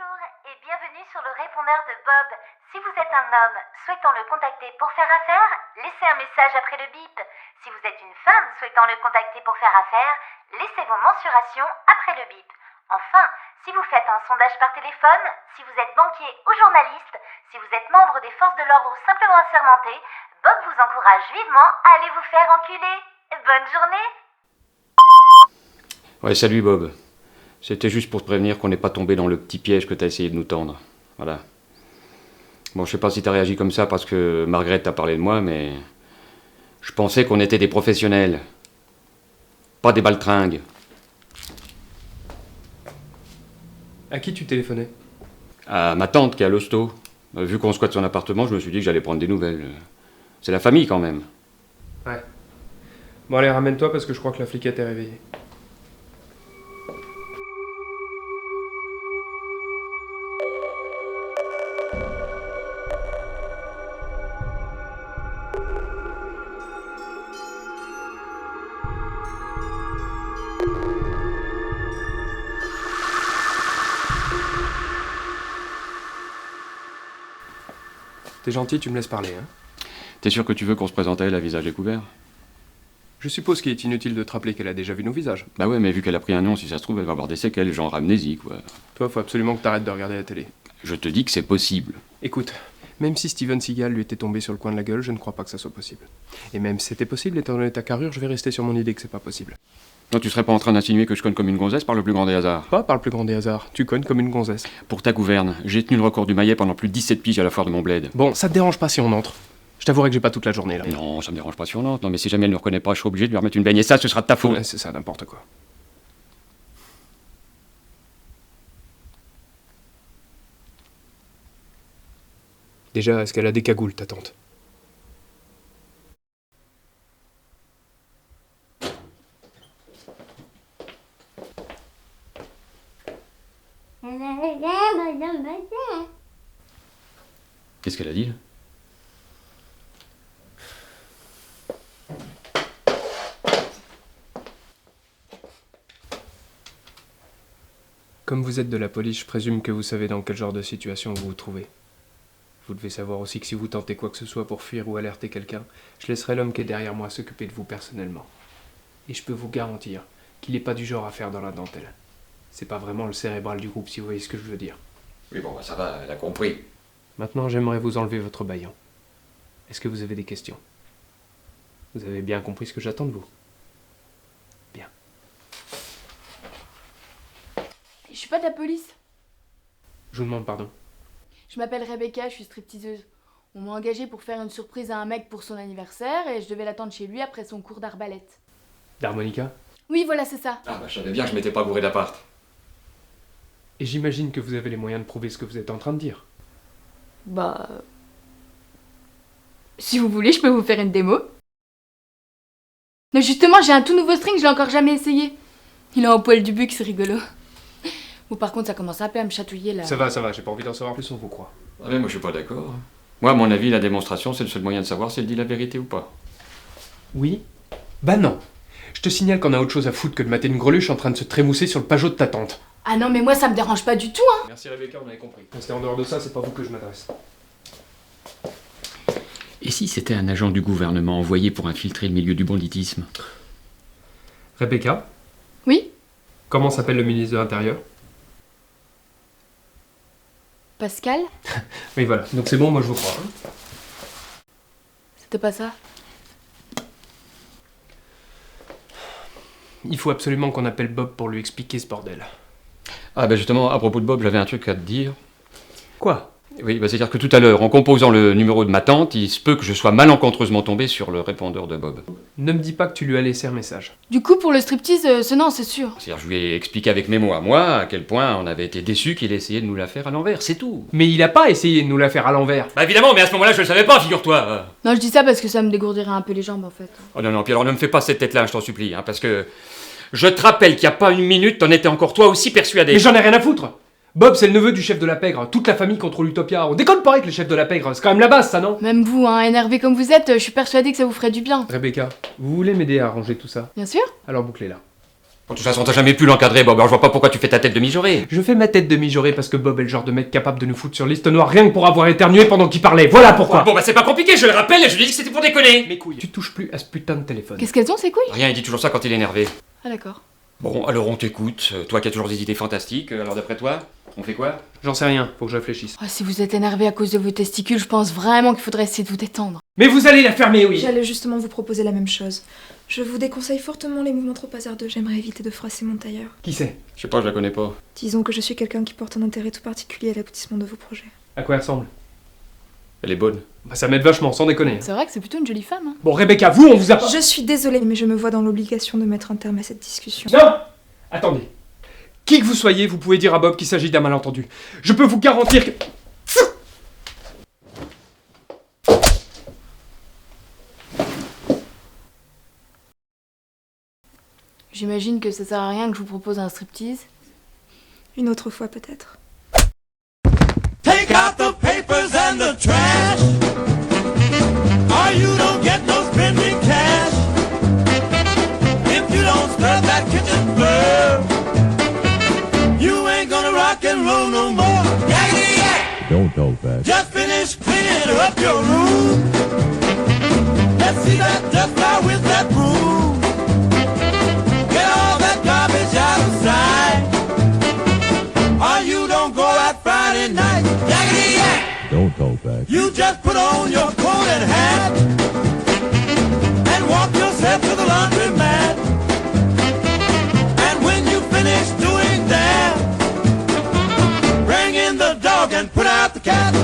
Bonjour et bienvenue sur le répondeur de Bob. Si vous êtes un homme souhaitant le contacter pour faire affaire, laissez un message après le bip. Si vous êtes une femme souhaitant le contacter pour faire affaire, laissez vos mensurations après le bip. Enfin, si vous faites un sondage par téléphone, si vous êtes banquier ou journaliste, si vous êtes membre des forces de l'ordre ou simplement assermenté, Bob vous encourage vivement à aller vous faire enculer. Bonne journée. Ouais, salut Bob. C'était juste pour te prévenir qu'on n'est pas tombé dans le petit piège que t'as essayé de nous tendre. Voilà. Bon, je sais pas si t'as réagi comme ça parce que Margaret t'a parlé de moi, mais... Je pensais qu'on était des professionnels. Pas des baltringues. À qui tu téléphonais? À ma tante qui est à l'hosto. Vu qu'on squatte son appartement, je me suis dit que j'allais prendre des nouvelles. C'est la famille quand même. Ouais. Bon allez, ramène-toi parce que je crois que la fliquette est réveillée. T'es gentil, tu me laisses parler, hein. T'es sûr que tu veux qu'on se présente à elle à visage découvert? Je suppose qu'il est inutile de te rappeler qu'elle a déjà vu nos visages. Bah ouais, mais vu qu'elle a pris un nom, si ça se trouve, elle va avoir des séquelles, genre amnésie, quoi. Toi, faut absolument que t'arrêtes de regarder la télé. Je te dis que c'est possible. Écoute, même si Steven Seagal lui était tombé sur le coin de la gueule, je ne crois pas que ça soit possible. Et même si c'était possible, étant donné ta carrure, je vais rester sur mon idée que c'est pas possible. Non, tu serais pas en train d'insinuer que je conne comme une gonzesse par le plus grand des hasards? Pas par le plus grand des hasards, tu cognes comme une gonzesse. Pour ta gouverne, j'ai tenu le record du maillet pendant plus de 17 piges à la foire de mon bled. Bon, ça te dérange pas si on entre? Je t'avouerai que j'ai pas toute la journée là. Non, ça me dérange pas si on entre. Non, mais si jamais elle ne reconnaît pas, je serai obligé de lui remettre une baigne. Et ça, ce sera de ta faute. Ouais, c'est ça, n'importe quoi. Déjà, est-ce qu'elle a des cagoules, ta tante? Qu'est-ce qu'elle a dit, là? Comme vous êtes de la police, je présume que vous savez dans quel genre de situation vous vous trouvez. Vous devez savoir aussi que si vous tentez quoi que ce soit pour fuir ou alerter quelqu'un, je laisserai l'homme qui est derrière moi s'occuper de vous personnellement. Et je peux vous garantir qu'il n'est pas du genre à faire dans la dentelle. C'est pas vraiment le cérébral du groupe, si vous voyez ce que je veux dire. Oui, bon, bah ça va, elle a compris. Maintenant, j'aimerais vous enlever votre bâillon. Est-ce que vous avez des questions? Vous avez bien compris ce que j'attends de vous? Bien. Je suis pas de la police. Je vous demande pardon. Je m'appelle Rebecca, je suis stripteaseuse. On m'a engagée pour faire une surprise à un mec pour son anniversaire et je devais l'attendre chez lui après son cours d'arbalète. D'harmonica? Oui, voilà, c'est ça. Ah bah je savais bien que je m'étais pas bourré d'appart. Et j'imagine que vous avez les moyens de prouver ce que vous êtes en train de dire. Bah... Si vous voulez, je peux vous faire une démo. Mais justement, j'ai un tout nouveau string, je l'ai encore jamais essayé. Il est en poil du buc, c'est rigolo. Ou par contre, ça commence un peu à me chatouiller là. Ça va, j'ai pas envie d'en savoir plus, on vous croit. Ah mais moi je suis pas d'accord. Moi, à mon avis, la démonstration, c'est le seul moyen de savoir si elle dit la vérité ou pas. Oui? Bah non. Je te signale qu'on a autre chose à foutre que de mater une greluche en train de se trémousser sur le pajot de ta tante. Ah non, mais moi ça me dérange pas du tout, hein. Merci Rebecca, on avait compris. Restez en dehors de ça, c'est pas vous que je m'adresse. Et si c'était un agent du gouvernement envoyé pour infiltrer le milieu du banditisme? Rebecca, Oui? comment s'appelle le ministre de l'Intérieur? Pascal? Oui voilà, donc c'est bon, moi je vous crois. C'était pas ça? Il faut absolument qu'on appelle Bob pour lui expliquer ce bordel. Ah bah justement, à propos de Bob, j'avais un truc à te dire. Quoi? Oui, bah c'est-à-dire que tout à l'heure, en composant le numéro de ma tante, il se peut que je sois malencontreusement tombé sur le répondeur de Bob. Ne me dis pas que tu lui as laissé un message. Du coup, pour le striptease, non, c'est sûr. C'est-à-dire, je lui ai expliqué avec mes mots à moi à quel point on avait été déçus qu'il essayait de nous la faire à l'envers, c'est tout. Mais il a pas essayé de nous la faire à l'envers. Bah évidemment, mais à ce moment-là, je le savais pas, figure-toi. Non, je dis ça parce que ça me dégourdirait un peu les jambes en fait. Oh non, non, puis alors ne me fais pas cette tête-là, je t'en supplie, hein, parce que... Je te rappelle qu'il y a pas une minute, t'en étais encore toi aussi persuadé. Mais j'en ai rien à foutre. Bob, c'est le neveu du chef de la pègre. Toute la famille contrôle Utopia. On déconne pas avec le chef de la pègre. C'est quand même la base, ça, non? Même vous, hein, énervé comme vous êtes, je suis persuadée que ça vous ferait du bien. Rebecca, vous voulez m'aider à arranger tout ça? Bien sûr. Alors bouclez-la. De toute façon, t'as jamais pu l'encadrer, Bob, alors je vois pas pourquoi tu fais ta tête de mijaurée. Je fais ma tête de mijaurée parce que Bob est le genre de mec capable de nous foutre sur liste noire rien que pour avoir éternué pendant qu'il parlait. Voilà pourquoi. Bon, bah c'est pas compliqué, je le rappelle et je lui dis que c'était pour déconner. Mes couilles. Tu touches plus à ce putain de téléphone. Qu'est-ce qu'elles ont ces couilles? Rien, il dit toujours ça quand il est énervé. Ah d'accord. Bon, alors on t'écoute. Toi qui as toujours des idées fantastiques, alors d'après toi, on fait quoi? J'en sais rien, faut que je réfléchisse. Ah, si vous êtes énervé à cause de vos testicules, je pense vraiment qu'il faudrait essayer de vous détendre. Mais vous allez la fermer, oui. J'allais justement vous proposer la même chose. Je vous déconseille fortement les mouvements trop hasardeux. J'aimerais éviter de froisser mon tailleur. Qui c'est? Je sais pas, je la connais pas. Disons que je suis quelqu'un qui porte un intérêt tout particulier à l'aboutissement de vos projets. À quoi elle ressemble? Elle est bonne. Bah ça m'aide vachement, sans déconner. C'est vrai que c'est plutôt une jolie femme, hein. Bon, Rebecca, vous, on vous a pas... Je suis désolée, mais je me vois dans l'obligation de mettre un terme à cette discussion. Non! Attendez. Qui que vous soyez, vous pouvez dire à Bob qu'il s'agit d'un malentendu. Je peux vous garantir que... J'imagine que ça sert à rien que je vous propose un striptease. Une autre fois peut-être. Take out the papers and the trash, or you don't get no spending cash. If you don't scrub that kitchen floor, you ain't gonna rock and roll no more. Yakety yak! Don't talk back. Just finish cleaning up your room. Let's see that dust fly with that broom. Get all that garbage out of sight, or you don't go out Friday night. Yakety yak! Don't talk back. You just put on your coat and hat and walk yourself to the laundromat. And when you finish doing that, bring in the dog and put out the cat.